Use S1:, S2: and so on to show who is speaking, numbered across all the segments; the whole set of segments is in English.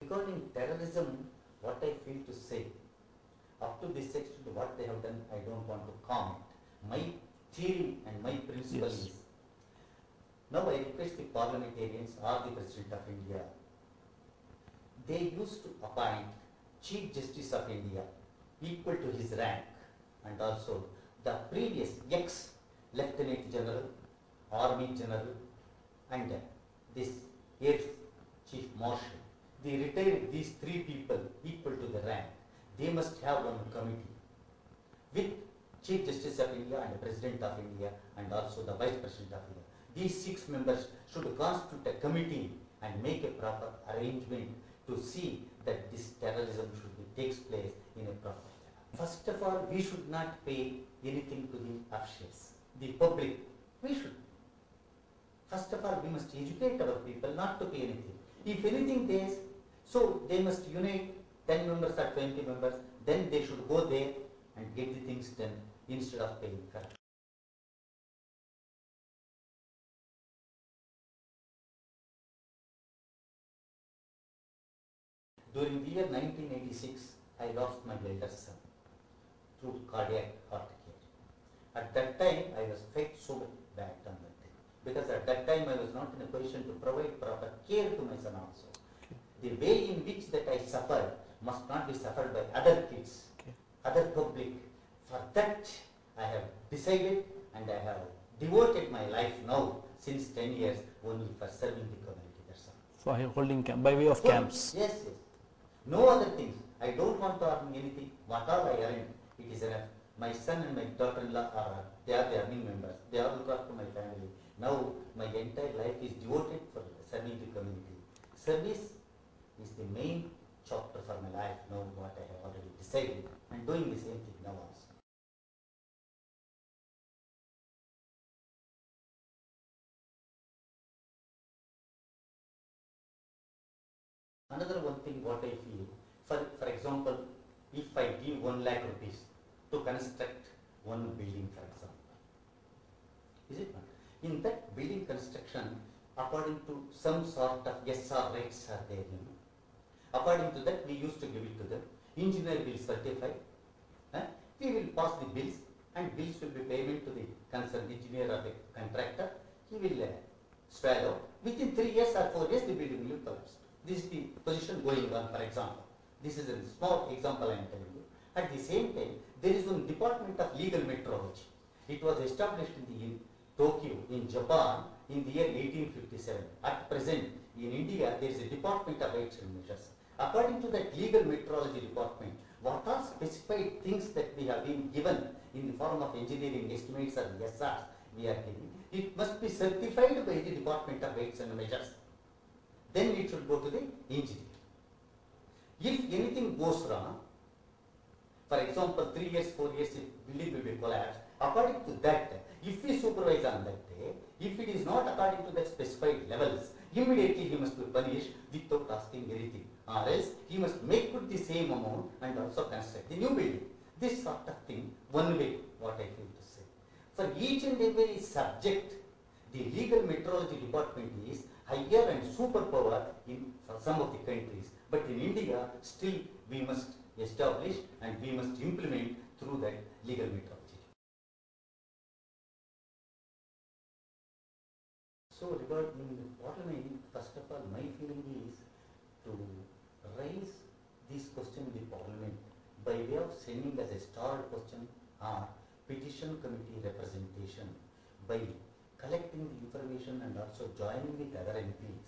S1: Regarding terrorism, what I feel to say, up to this extent, what they have done, I don't want to comment. My theory and my principle is, now I request the parliamentarians or the President of India, they used to appoint Chief Justice of India equal to his rank, and also the previous ex-Lieutenant General, Army General, and this Air Chief Marshal. They retired these three people equal to the rank. They must have one committee with Chief Justice of India and the President of India and also the Vice President of India. These 6 members should constitute a committee and make a proper arrangement to see that this terrorism takes place in a proper manner. First of all, we should not pay anything to the officials, the public. We should. First of all, we must educate our people not to pay anything. If anything there is, so they must unite 10 members or 20 members, then they should go there and get the things done instead of paying for it. During the year 1986, I lost my elder son through cardiac heart care. At that time, I was felt so bad on that day, because at that time I was not in a position to provide proper care to my son also. The way in which that I suffered must not be suffered by other kids, other public. For that, I have decided and I have devoted my life now since 10 years only for serving the community. That's all.
S2: So, I am holding camp by way of camps.
S1: Yes, yes. No other things. I don't want to earn anything. What all I earn, it is enough. My son and my daughter-in-law they are the earning members. They are look after my family. Now, my entire life is devoted for serving the community. Service is the main chapter for my life, now what I have already decided, and doing the same thing now also. Another one thing what I feel, for example, if I give 1 lakh rupees to construct one building, for example, is it not? In that building construction, according to some sort of SR rates are there, you know. According to that, we used to give it to them. Engineer will certify. We will pass the bills, and bills will be payment to the concerned engineer or the contractor. He will swallow. Within 3 years or 4 years, the building will collapse. This is the position going on, for example. This is a small example I am telling you. At the same time, there is one department of legal metrology. It was established in Tokyo, in Japan, in the year 1857. At present, in India, there is a department of weights and measures. According to that legal metrology department, what are specified things that we have been given in the form of engineering estimates or SRs we are giving, it must be certified by the Department of Weights and Measures. Then it should go to the engineer. If anything goes wrong, for example, 3 years, 4 years, if building will be collapsed, according to that, if we supervise on that day, if it is not according to the specified levels, immediately he must be punished without asking anything, or else he must make good the same amount and also construct the new building. This sort of thing, one way, what I feel to say. For each and every subject, the legal metrology department is higher and superpower in some of the countries, but in India, still we must establish and we must implement through that legal metrology. So regarding the parliament, first of all, my feeling is to raise this question in the parliament by way of sending as a starred question or petition committee representation, by collecting the information and also joining with other MPs,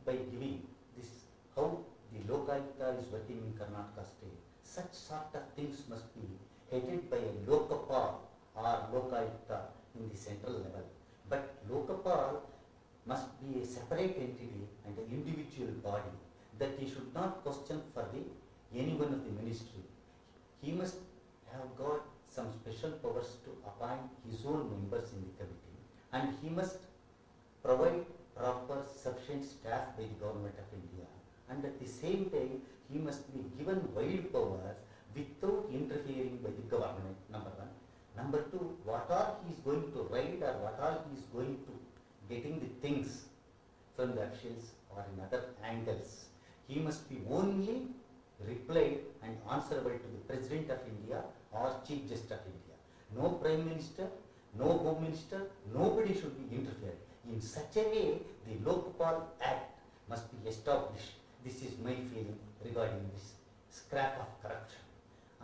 S1: by giving this how the Lokayukta is working in Karnataka state. Such sort of things must be headed by a Lokapal or Lokayukta in the central level. But Lokapal must be a separate entity and an individual body, that he should not question for any one of the ministry. He must have got some special powers to appoint his own members in the committee, and he must provide proper sufficient staff by the government of India, and at the same time he must be given wide powers without interfering by the government, number one. Number two, what are he is going to write or what are he is going to getting the things from the officials or in other angles. he must be only replied and answerable to the President of India or Chief Justice of India. No Prime Minister, no Home Minister, nobody should be interfered. In such a way, the Lokpal Act must be established. This is my feeling regarding this scrap of corruption.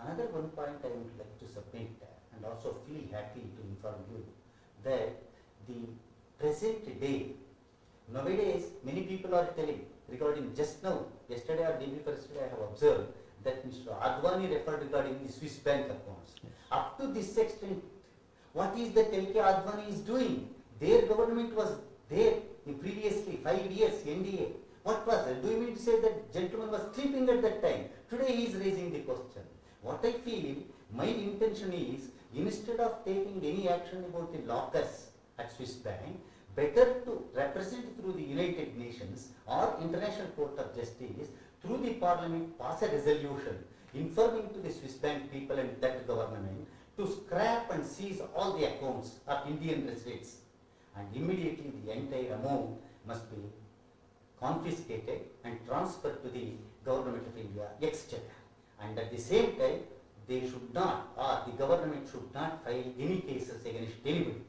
S1: Another one point I would like to submit and also feel happy to inform you that the present day, nowadays many people are telling regarding just now, yesterday or day before yesterday I have observed that Mr. Advani referred regarding the Swiss bank accounts.
S2: Yes.
S1: Up to this extent, what is that LK Advani is doing? Their government was there in previously 5 years, NDA. What was it? Do you mean to say that gentleman was sleeping at that time? Today he is raising the question. What I feel, my intention is, instead of taking any action about the lockers at Swiss bank, better to represent through the United Nations or International Court of Justice, through the Parliament, pass a resolution informing to the Swiss bank people and that government to scrap and seize all the accounts of Indian residents, and immediately the entire amount must be confiscated and transferred to the government of India exchequer. And at the same time, they should not, or the government should not file any cases against anybody.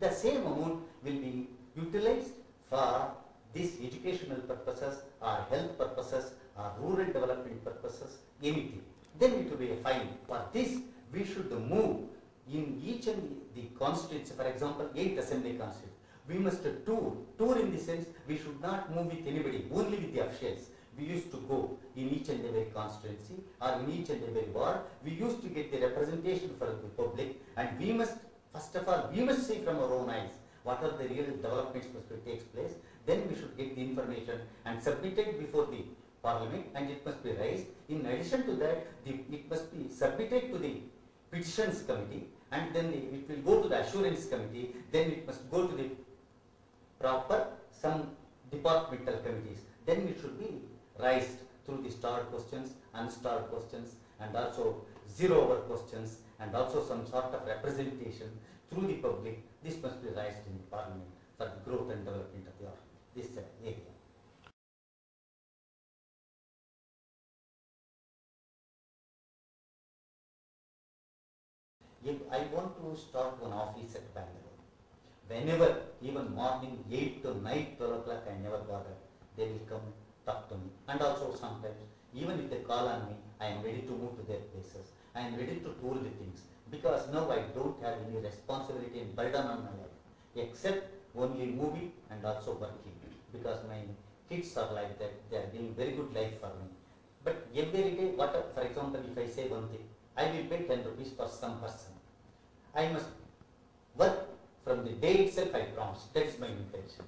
S1: The same amount will be utilized for these educational purposes or health purposes or rural development purposes, anything. Then it will be a fine. For this, we should move in each and the constituency, for example, 8th Assembly constituency. We must tour in the sense we should not move with anybody, only with the officials. We used to go in each and every constituency or in each and every ward. We used to get the representation for the public, and we must, first of all, we must see from our own eyes what are the real developments must takes place. Then we should get the information and submit it before the Parliament, and it must be raised. In addition to that, it must be submitted to the Petitions Committee, and then it will go to the Assurance Committee. Then it must go to the proper some departmental committees. Then it should be raised through the starred questions, unstarred questions, and also zero-hour questions, and also some sort of representation through the public. This must be raised in the Parliament for the growth and development of this area. If I want to start one office at Bangalore, whenever, even morning 8 to night 12 o'clock, I never bother. They will come talk to me. And also sometimes, even if they call on me, I am ready to move to their places. I am ready to tour the things. Because now I don't have any responsibility and burden on my life, except only moving and also working. Because my kids are like that, they are giving very good life for me. But every day, for example, if I say one thing, I will pay 10 rupees for some person. I must work from the day itself, I promise. That is my intention.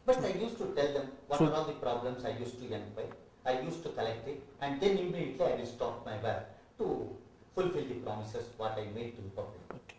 S1: But I used to tell them what are all the problems I used to inquire. I used to collect it, and then immediately I will stop my work to fulfill the promises what I made to the public.
S2: Okay.